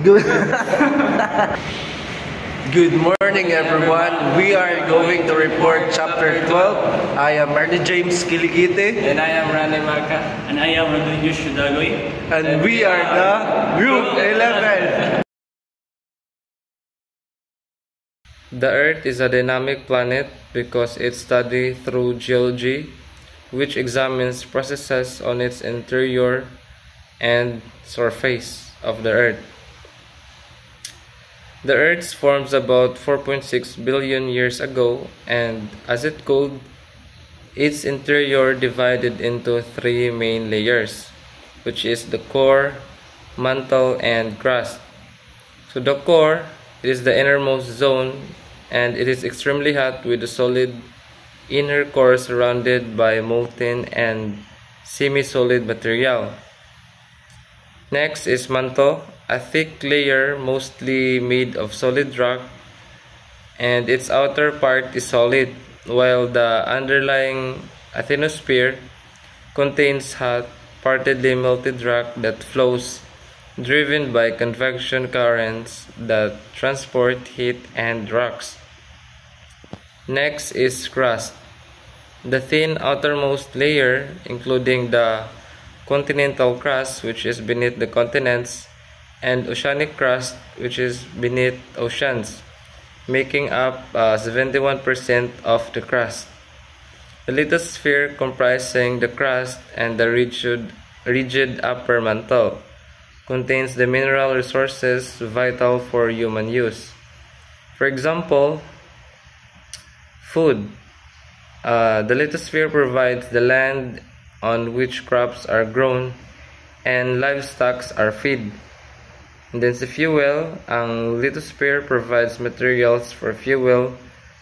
Good. Good morning, everyone. We are going to report chapter 12. I am Ernie James Kiligite. And I am Randy Maka. And I am Rodriguez Shudagoy. And we are the Group 11. The Earth is a dynamic planet because it's studied through geology, which examines processes on its interior and surface of the Earth. The Earth formed about 4.6 billion years ago, and as it cooled, its interior divided into three main layers, which is the core, mantle, and crust. So the core is the innermost zone, and it is extremely hot with a solid inner core surrounded by molten and semi-solid material. Next is mantle, a thick layer mostly made of solid rock, and its outer part is solid, while the underlying asthenosphere contains hot, partly melted rock that flows, driven by convection currents that transport heat and rocks. Next is crust, the thin outermost layer, including the continental crust, which is beneath the continents, and oceanic crust, which is beneath oceans, making up 71% of the crust. The lithosphere, comprising the crust and the rigid upper mantle, contains the mineral resources vital for human use. For example, food. The lithosphere provides the land on which crops are grown and livestock are fed. And then sa fuel, ang lithosphere provides materials for fuel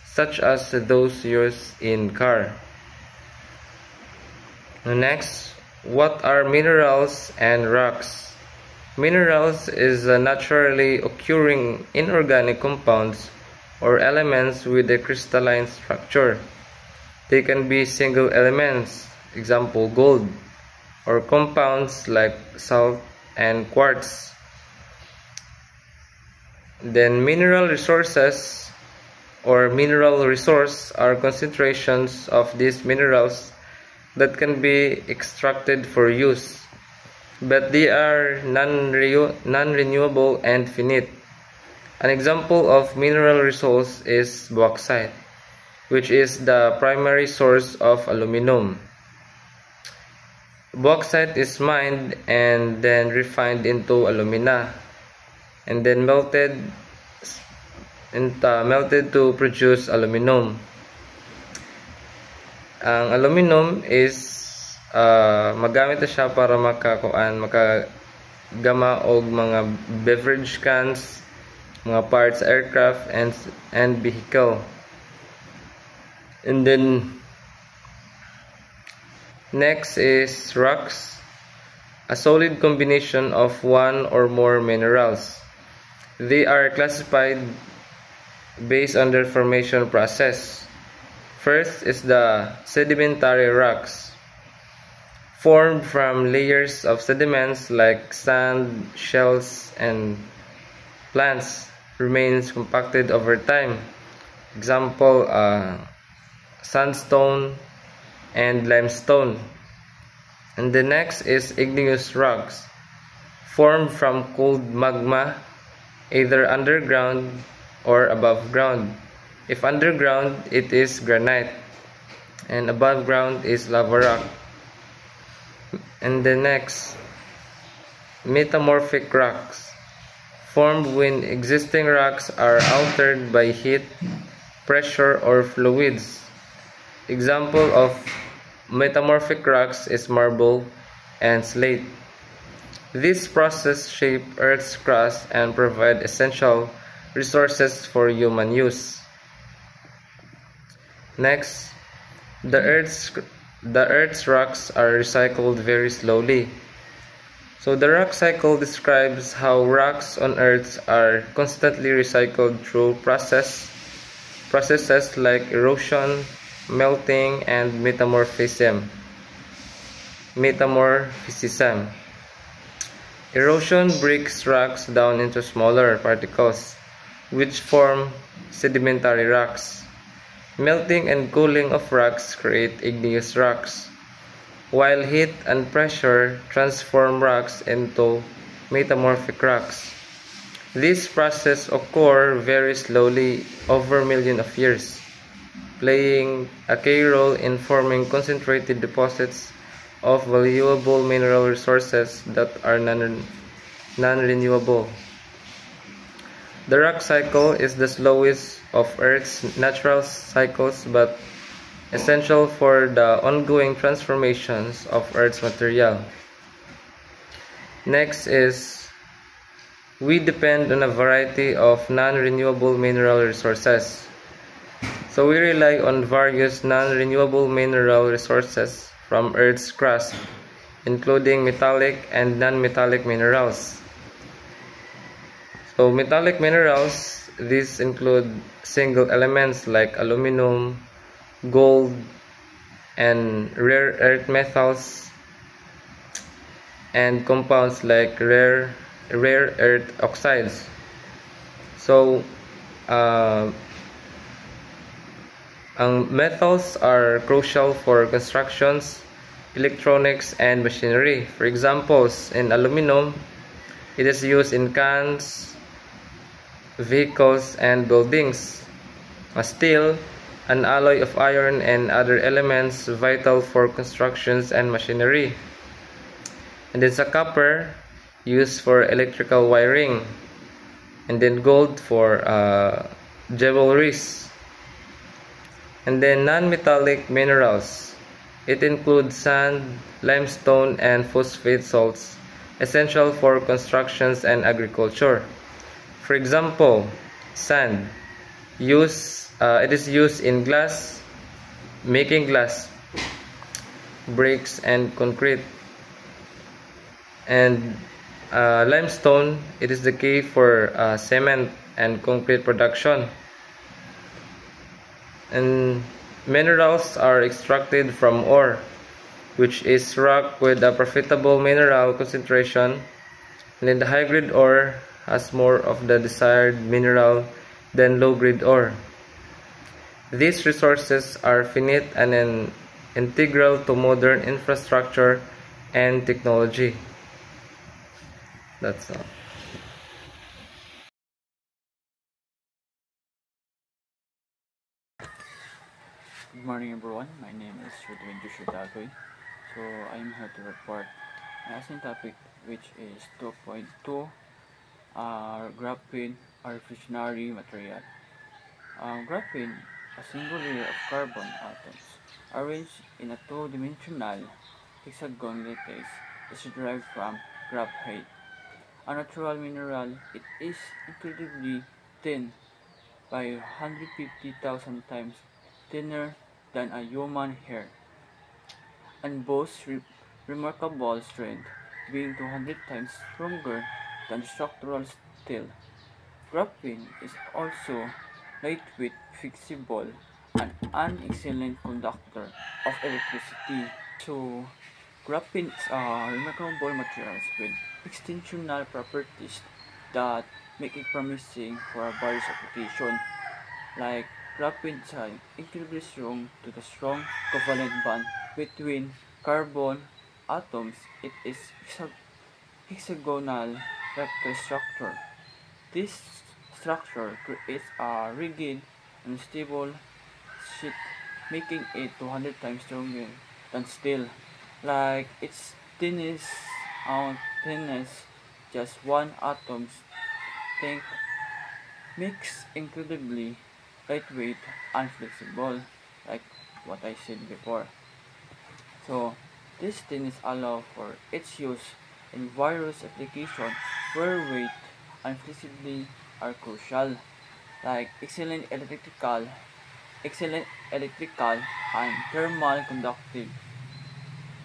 such as those used in car. Next, what are minerals and rocks? Minerals is naturally occurring inorganic compounds or elements with a crystalline structure. They can be single elements, example gold, or compounds like salt and quartz. Then mineral resources or mineral resource are concentrations of these minerals that can be extracted for use, but they are non-renewable and finite. An example of mineral resource is bauxite, which is the primary source of aluminum. Bauxite is mined and then refined into alumina, and then melted to produce aluminum. Ang aluminum is magamit na siya para makagama og mga beverage cans, mga parts aircraft and vehicle. And then next is rocks, a solid combination of one or more minerals. They are classified based on their formation process. First is the sedimentary rocks, formed from layers of sediments like sand, shells, and plants, remains compacted over time. Example, sandstone and limestone. And the next is igneous rocks, formed from cold magma, either underground or above ground. If underground, it is granite, and above ground is lava rock. And the next, metamorphic rocks, formed when existing rocks are altered by heat, pressure, or fluids. Example of metamorphic rocks is marble and slate. This process shape Earth's crust and provide essential resources for human use. Next, the Earth's rocks are recycled very slowly. So the rock cycle describes how rocks on Earth are constantly recycled through processes like erosion, melting, and metamorphism. Erosion breaks rocks down into smaller particles, which form sedimentary rocks. Melting and cooling of rocks create igneous rocks, while heat and pressure transform rocks into metamorphic rocks. This process occurs very slowly over millions of years, playing a key role in forming concentrated deposits of valuable mineral resources that are non-renewable. The rock cycle is the slowest of Earth's natural cycles but essential for the ongoing transformations of Earth's material. Next is, we depend on a variety of non-renewable mineral resources. So we rely on various non-renewable mineral resources from Earth's crust, including metallic and non-metallic minerals. So metallic minerals, these include single elements like aluminum, gold, and rare earth metals, and compounds like rare earth oxides. So metals are crucial for constructions, electronics, and machinery. For examples, in aluminum, it is used in cans, vehicles, and buildings. Steel, an alloy of iron and other elements vital for constructions and machinery. And then copper, used for electrical wiring. And then gold for jewelries. And then non-metallic minerals. It includes sand, limestone, and phosphate salts, essential for constructions and agriculture. For example, sand. It is used in glass, making glass, bricks, and concrete. And limestone, it is the key for cement and concrete production. And minerals are extracted from ore, which is rock with a profitable mineral concentration, and then the high-grade ore has more of the desired mineral than low-grade ore. These resources are finite and integral to modern infrastructure and technology. That's all. Good morning everyone, my name is Rodwin Joshua. So I am here to report an assigned topic which is 2.2 graphene, a revolutionary material. Graphene, a single layer of carbon atoms arranged in a two-dimensional hexagon lattice, is derived from graphite. A natural mineral, it is incredibly thin, by 150,000 times thinner than a human hair, and boasts remarkable strength, being 200 times stronger than structural steel. Graphene is also lightweight, flexible, and an excellent conductor of electricity. So, graphene is a remarkable material with extensional properties that make it promising for various applications. Like graphene is incredibly strong to the strong covalent bond between carbon atoms. It is hexagonal vector structure. This structure creates a rigid and stable sheet, making it 200 times stronger than steel. Like its thinness, just one atom think makes incredibly lightweight and flexible, like what I said before. So this thinness allows for its use in various applications where weight and flexibility are crucial, like excellent electrical and thermal conductive.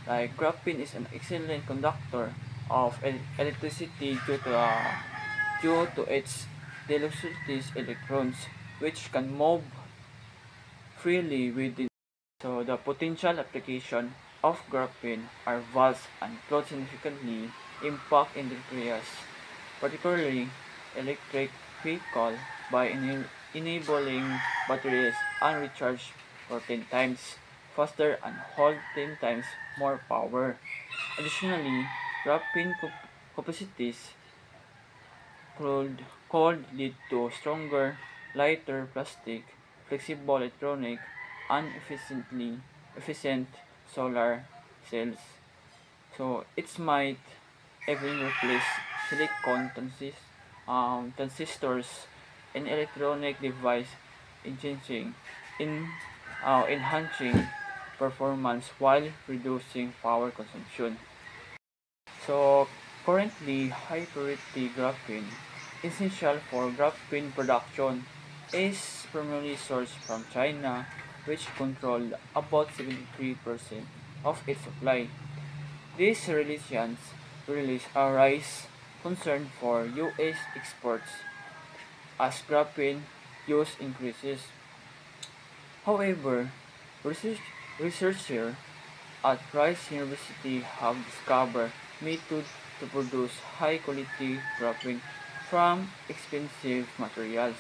Like graphene is an excellent conductor of electricity due to its velocities electrons, which can move freely within. So the potential application of graphene are vast and could significantly impact industries, particularly electric vehicle, by enabling batteries and recharge for 10 times faster and hold 10 times more power. Additionally, graphene capacities could lead to stronger, lighter plastic, flexible electronic, and efficient solar cells. So it might even replace silicon transistors in electronic device, enhancing in enhancing performance while reducing power consumption. So currently, high purity graphene, essential for graphene production, is primarily sourced from China, which controlled about 73% of its supply. These relations arise concern for U.S. exports as graphene use increases. However, research, researchers at Rice University have discovered methods to produce high-quality graphene from expensive materials,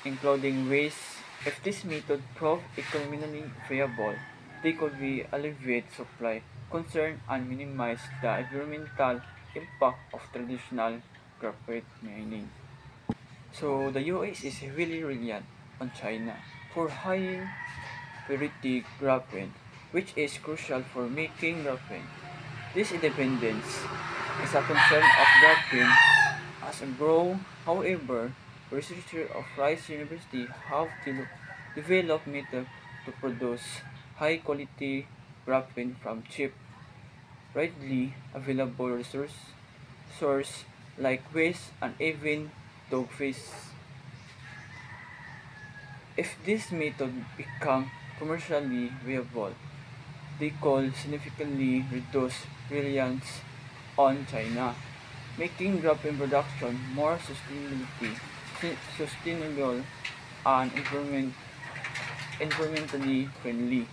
including waste. If this method prove economically viable, they could be alleviate supply concern and minimize the environmental impact of traditional graphite mining. So the US is heavily reliant on China for high purity graphene, which is crucial for making graphene. This independence is a concern of graphene as a grow. However, researchers of Rice University have developed methods to produce high quality graphene from cheap, readily available source like waste and even dogfish. If this method become commercially viable, they could significantly reduce reliance on China, making graphene production more sustainable and environmentally friendly.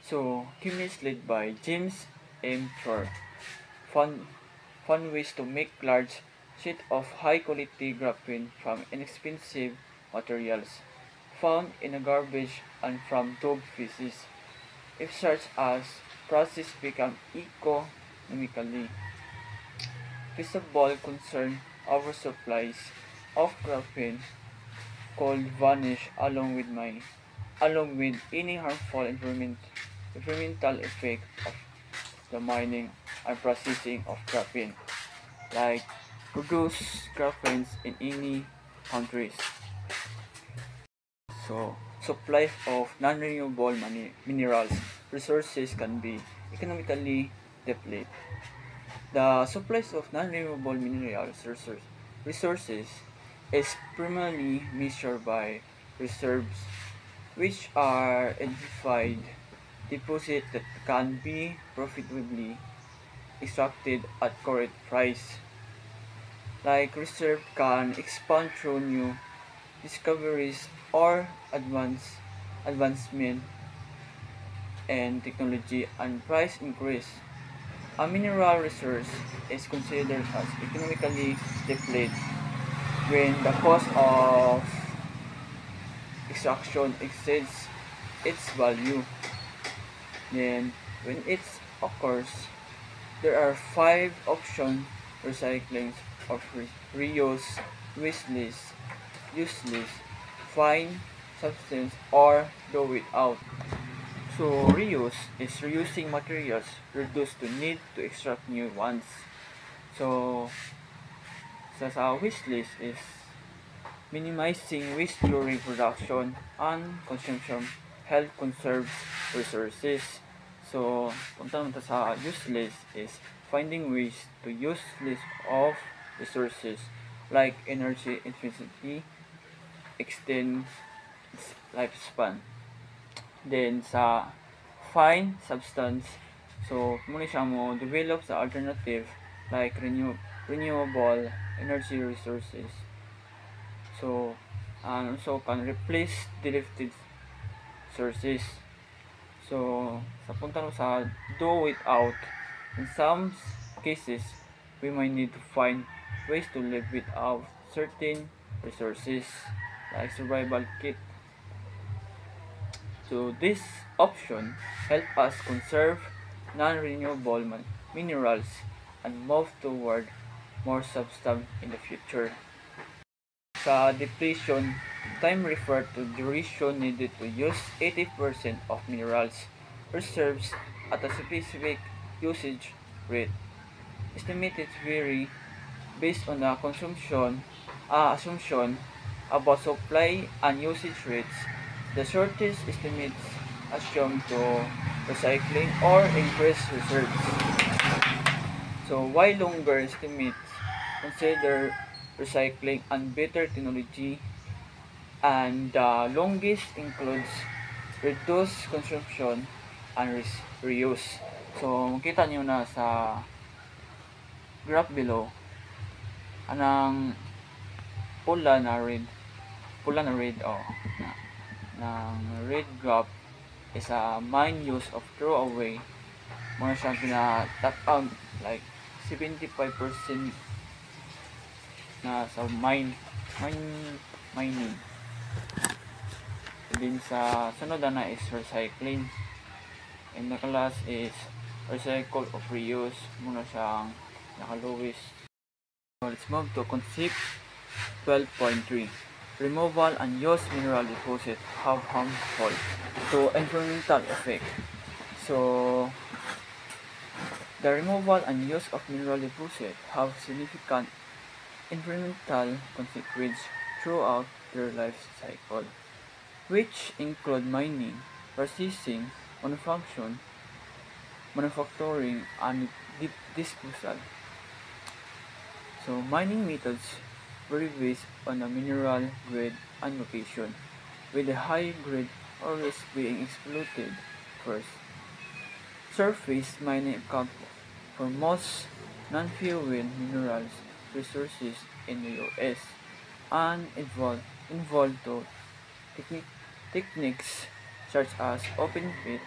So, chemists led by James M. Shore found, found ways to make large sheets of high-quality graphene from inexpensive materials found in a garbage and from dog feces. If such as process become economically feasible, concern oversupplies of graphene could vanish along with any harmful environmental effect of the mining and processing of graphene, like produce graphenes in any countries. So, supply of non-renewable minerals resources can be economically depleted. The supplies of non-renewable resources is primarily measured by reserves, which are identified deposits that can be profitably extracted at current price. Like reserve can expand through new discoveries or advancement in technology and price increase. A mineral resource is considered as economically depleted when the cost of extraction exceeds its value. Then, when it occurs, there are five options: recycling of reuse, wasteless, useless, fine substance, or do without. So reuse is reusing materials reduced to need to extract new ones. So sa wish list is minimizing waste during production and consumption help conserve resources. So punta naman ta sa useless is finding ways to use less of resources like energy efficiency, extend its lifespan. Then sa fine substance, so muna siya mo develop sa alternative like renewable energy resources. So, so can replace deleted sources. So, sa punta no sa do without, in some cases, we might need to find ways to live without certain resources like survival kit. So, this option help us conserve non-renewable minerals and move toward more substance in the future. Sa depletion, time refer to duration needed to use 80% of minerals reserves at a specific usage rate. Estimates vary based on the assumption about supply and usage rates. The shortest estimates assume to recycling or increase reserves. So while longer estimates consider recycling and better technology, and the longest includes reduced consumption and reuse. So makita niyo na sa graph below anang pula na red ng red graph is a mine use of throwaway mo siya pinatakang like 75% na sa mining. Then sa sunod na is recycling, and the last is recycle of reuse muna siyang nakalowest. So let's move to concept 12.3. Removal and use mineral deposit have harmful to environmental effect. So the removal and use of mineral deposit have significant environmental consequences throughout their life cycle, which include mining, processing, manufacturing, and disposal. So mining methods vary based on the mineral grade and location, with the high grade always being exploited first. Surface mining accounts for most non-fuel minerals resources in the US and involved to techniques such as open pit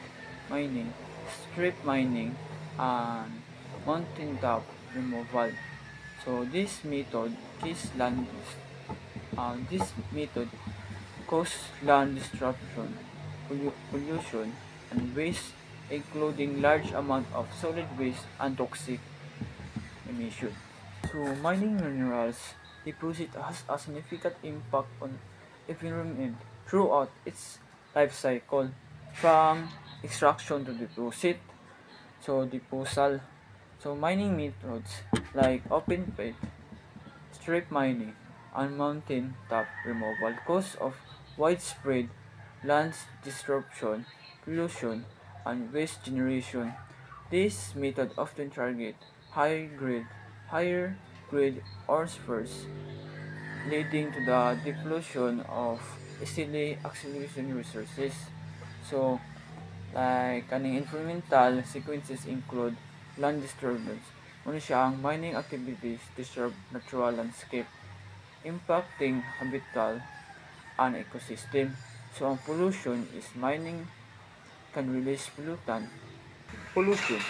mining, strip mining, and mountaintop removal. So this method causes land disruption, pollution, and waste, including large amount of solid waste and toxic emission. So mining minerals deposit has a significant impact on environment throughout its life cycle, from extraction to deposit, so disposal. So mining methods like open pit, strip mining, and mountain top removal cause of widespread land disruption, pollution, and waste generation. This method often target higher grade ore first, leading to the depletion of easily accessible resources. So, like kaning environmental sequences include land disturbance. Muna siya ang mining activities disturb natural landscape, impacting habitat and ecosystem. So, ang pollution is mining can release pollution.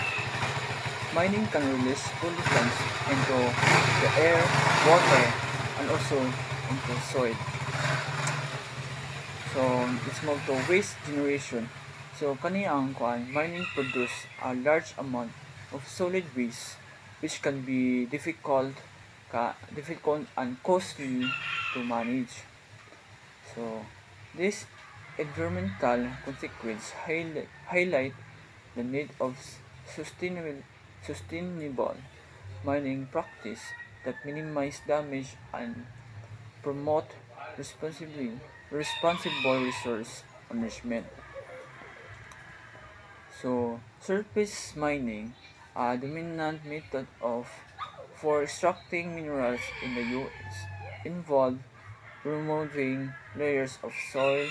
Mining can release pollutants into the air, water, and also into soil. So, let's move to waste generation. So, kaniyang mining produce a large amount of solid waste which can be difficult and costly to manage. So, this environmental consequences highlight the need of sustainable mining practice that minimize damage and promote responsible resource management. So, surface mining, a dominant method for extracting minerals in the US, involve removing layers of soil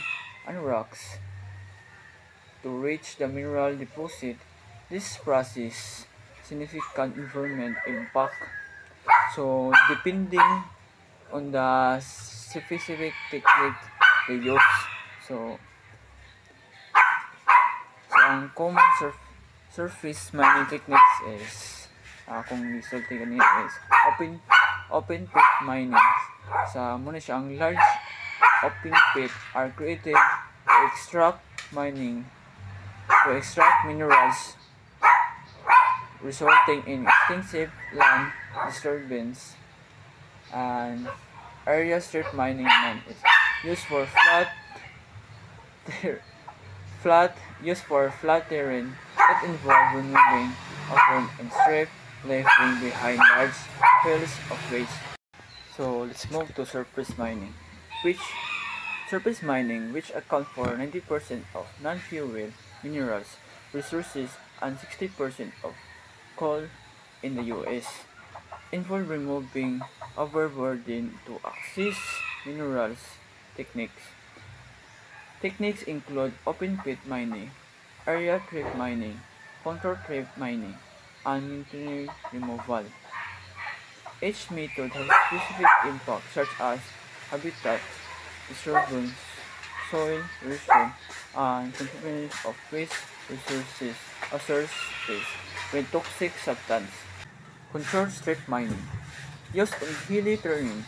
and rocks to reach the mineral deposit. This process significant environment impact. So, depending on the specific technique they use. So ang common surface mining techniques is, kung isulti kanina is, open pit mining. Muna siya, ang large open pit are created to extract minerals, resulting in extensive land disturbance, and area strip mining is used for flat terrain that involve removing open and strip, leaving behind large piles of waste. So let's move to surface mining, which account for 90% of non-fuel minerals resources and 60% of coal in the US, involve removing overburden to access minerals. Techniques include open pit mining, area trip mining, contour trip mining, and maintenance removal. Each method has specific impacts such as habitat disturbance, soil erosion, and contamination of waste resources with toxic substance. Contour strip mining, used in hilly terrain,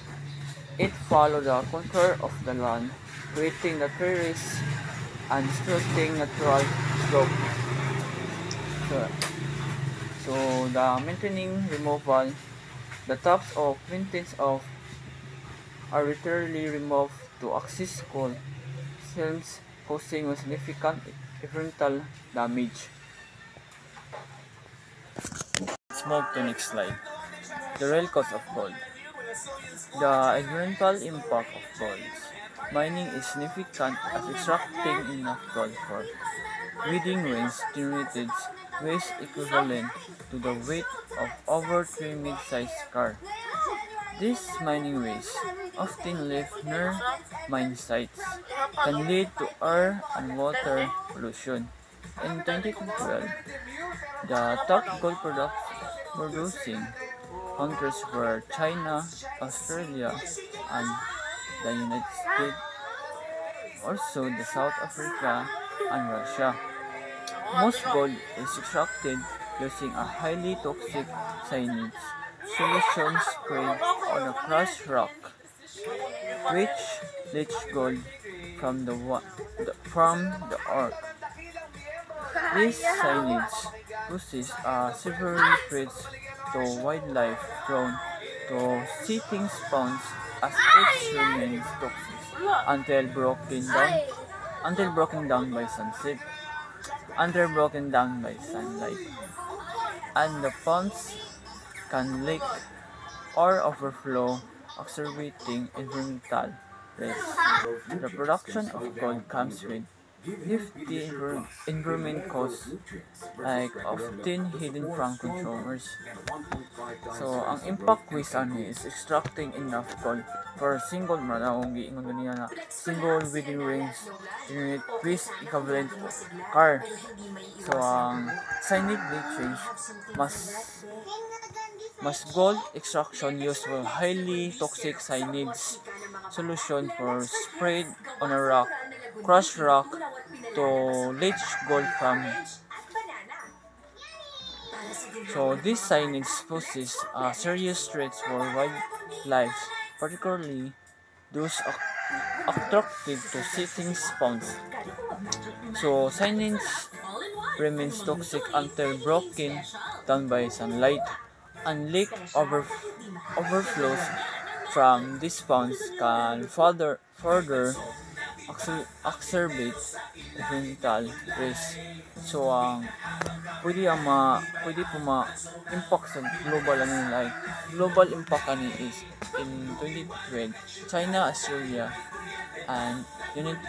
it follows the contour of the land, creating the terrace and distorting natural slope. So the maintaining removal, the tops of mountains are arbitrarily removed to access coal seams, causing significant environmental damage. Let's move to next slide. The real cost of gold. The environmental impact of gold mining is significant, as extracting enough gold for wedding rings generated waste equivalent to the weight of over 3 mid-sized cars. These mining waste, often left near mine sites, can lead to air and water pollution. In 2012, the top gold producing countries were China, Australia, and the United States, also the South Africa and Russia. Most gold is extracted using a highly toxic cyanide solution sprayed on a crushed rock, which leach gold from the ore. These cyanides poses a severe threat to wildlife prone to setting spawns, as it remains toxic until broken down by sunlight, and the ponds can leak or overflow, exacerbating environmental risks. The production of gold comes with hefty environment costs, like often hidden from consumers. So, ang impact waste is extracting enough gold for single wedding rings generate waste equivalent to car. So, ang cyanide leaching mas gold extraction used for highly toxic cyanide solution for sprayed on a crushed rock to leach gold from. So these cyanides poses serious threats for wildlife, particularly those attracted to setting spawns. So cyanides remains toxic until broken down by sunlight, and leak overflows from these spawns can further exacerbate environmental risk. So pwede po ma-impact sa global impact is in 2012 China, Australia, and United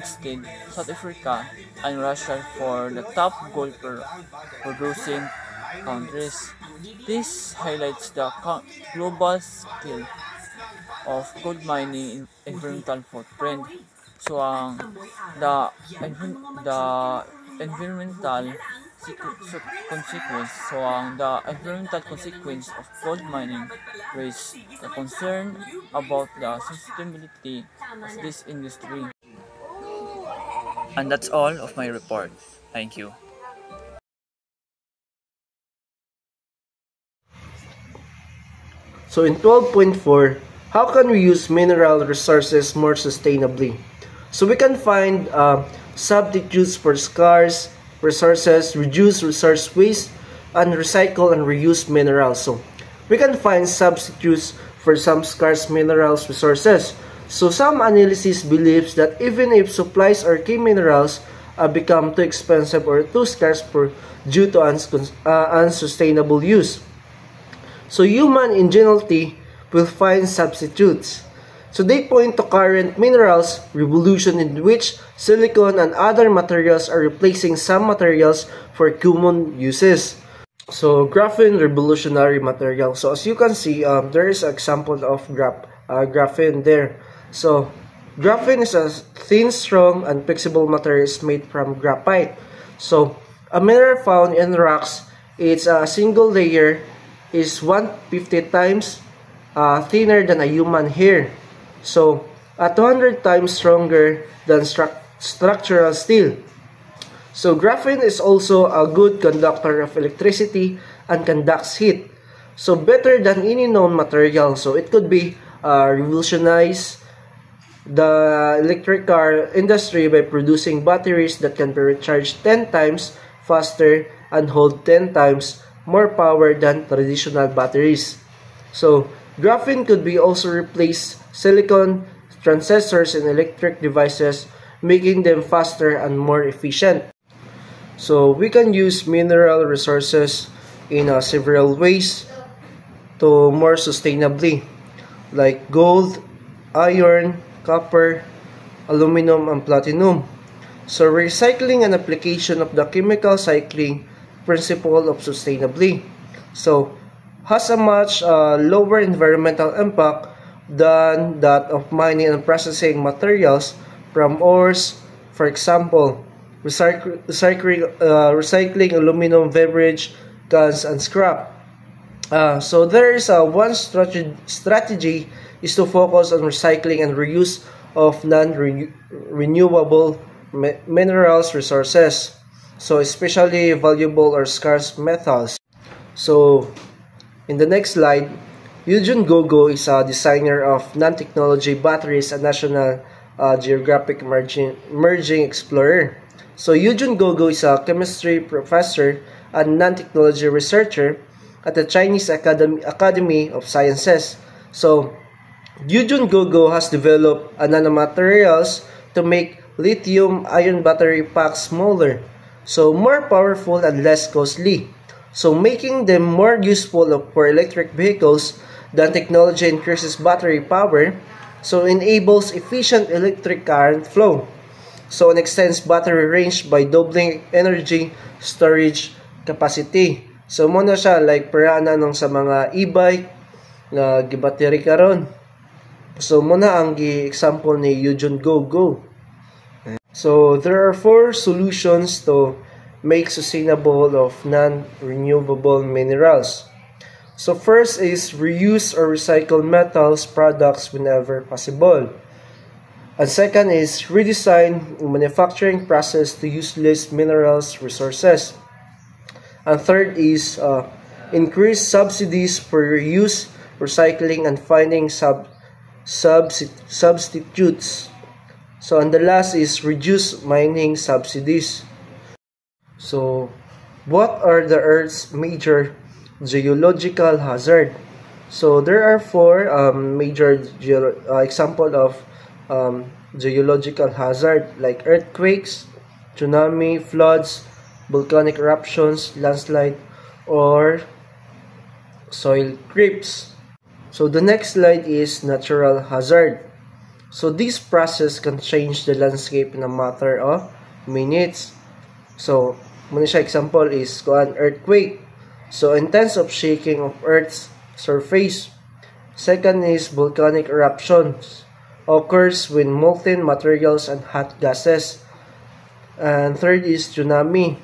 States, South Africa, and Russia for the top gold producing countries. This highlights the global scale of gold mining environmental footprint. So the environmental consequence of gold mining raise the concern about the sustainability of this industry. And that's all of my report. Thank you. So in 12.4, how can we use mineral resources more sustainably? So we can find substitutes for scarce resources, reduce resource waste, and recycle and reuse minerals. So we can find substitutes for some scarce minerals resources. So some analysis believes that even if supplies or key minerals become too expensive or too scarce due to unsustainable use, so human ingenuity will find substitutes. So they point to current minerals revolution in which silicon and other materials are replacing some materials for common uses. So graphene revolutionary material. So as you can see, there is an example of graphene there. So graphene is a thin, strong, and flexible material made from graphite. So a mineral found in rocks, it's a single layer is 150 times thinner than a human hair. So 200 times stronger than structural steel. So graphene is also a good conductor of electricity and conducts heat. So better than any known material. So it could be revolutionize the electric car industry by producing batteries that can be recharged 10 times faster and hold 10 times more power than traditional batteries. So graphene could be also replace silicon transistors in electric devices, making them faster and more efficient. So we can use mineral resources in several ways to more sustainably, like gold, iron, copper, aluminum, and platinum. So recycling and application of the chemical cycling principle of sustainably. So has a much lower environmental impact than that of mining and processing materials from ores. For example, recycling aluminum beverage cans and scrap. So there is one strategy is to focus on recycling and reuse of non-renewable minerals resources. So especially valuable or scarce metals. So in the next slide, Eugene Gogo is a designer of nanotechnology batteries and National Geographic Emerging Explorer. So Eugene Gogo is a chemistry professor and nanotechnology researcher at the Chinese Academy of Sciences. So Eugene Gogo has developed nanomaterials to make lithium-ion battery packs smaller, so more powerful and less costly. So making them more useful for electric vehicles. The technology increases battery power, so enables efficient electric current flow. So it extends battery range by doubling energy storage capacity. So muna siya like parana nung sa mga e-bike na gibattery karon. So muna ang example ni Eugene Gogo. So there are 4 solutions to make sustainable of non-renewable minerals. So first is reuse or recycle metals products whenever possible. And second is redesign manufacturing process to use less minerals resources. And third is increase subsidies for reuse, recycling, and finding substitutes. So and the last is reduce mining subsidies. So what are the Earth's major geological hazard? So there are 4 major example of geological hazard like earthquakes, tsunami, floods, volcanic eruptions, landslide, or soil creeps. So the next slide is natural hazard. So this process can change the landscape in a matter of minutes. So muna siya example is an earthquake. So intense of shaking of Earth's surface. Second is volcanic eruptions. Occurs when molten materials and hot gases. And third is tsunami.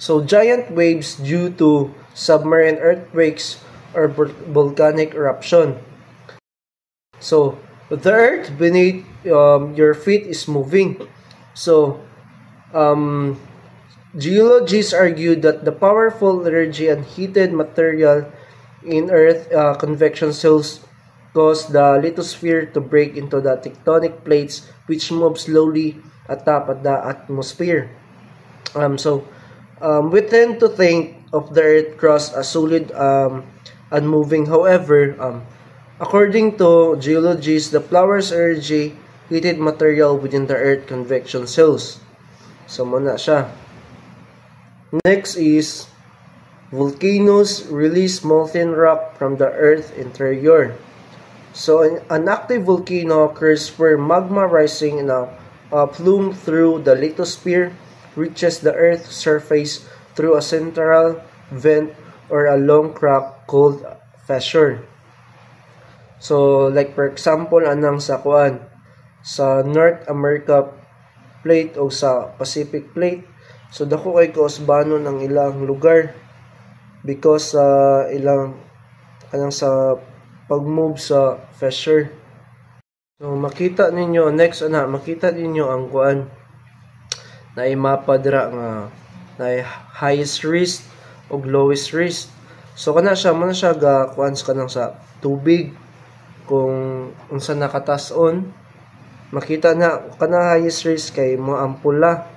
So giant waves due to submarine earthquakes or volcanic eruption. So the earth beneath your feet is moving. So, geologists argue that the powerful energy and heated material in Earth convection cells cause the lithosphere to break into the tectonic plates, which move slowly atop at the atmosphere. We tend to think of the Earth crust as solid and moving. However, according to geologists, the flowers energy heated material within the Earth convection cells. So, muna siya. Next is volcanoes release molten rock from the Earth interior. So, an active volcano occurs where magma rising in a plume through the lithosphere reaches the Earth's surface through a central vent or a long crack called fissure. So, like for example, anang sa sa North America plate o sa Pacific plate. So, dako kay kausbano ng ilang lugar because ilang anang sa pag-move sa fissure. So, makita ninyo, next makita ninyo ang na mapa dira nga na highest risk o lowest risk. So, kana siya, muna siya ga kanang sa tubig kung unsa nakatason. Makita na, kana highest risk kay mo ampula.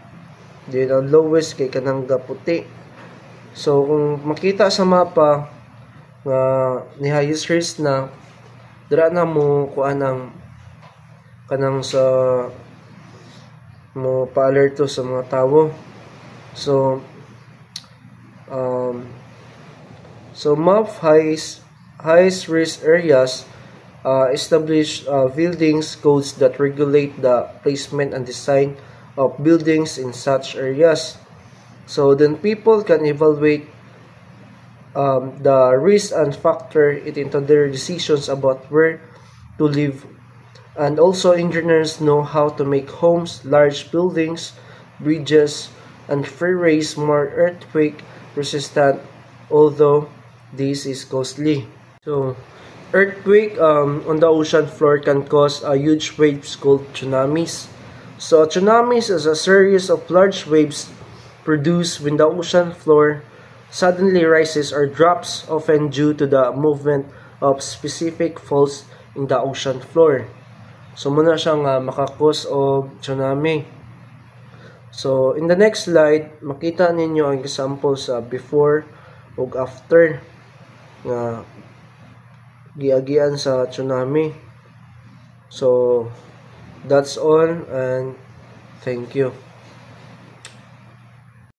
Then, ang lowest kay kanang gaputi. So, kung makita sa mapa, nga ni highest risk na dira na mo kanang sa mo pa-alerto sa mga tawo. So map highest risk areas establish buildings codes that regulate the placement and design of buildings in such areas. So then people can evaluate the risk and factor it into their decisions about where to live. And also engineers know how to make homes, large buildings, bridges, and freeways more earthquake resistant, although this is costly. So earthquake on the ocean floor can cause huge waves called tsunamis. So tsunamis is a series of large waves produced when the ocean floor suddenly rises or drops, often due to the movement of specific faults in the ocean floor. So, muna siyang makakos o tsunami. So, in the next slide, makita ninyo ang example sa before o after nga giagian sa tsunami. So, that's all and thank you.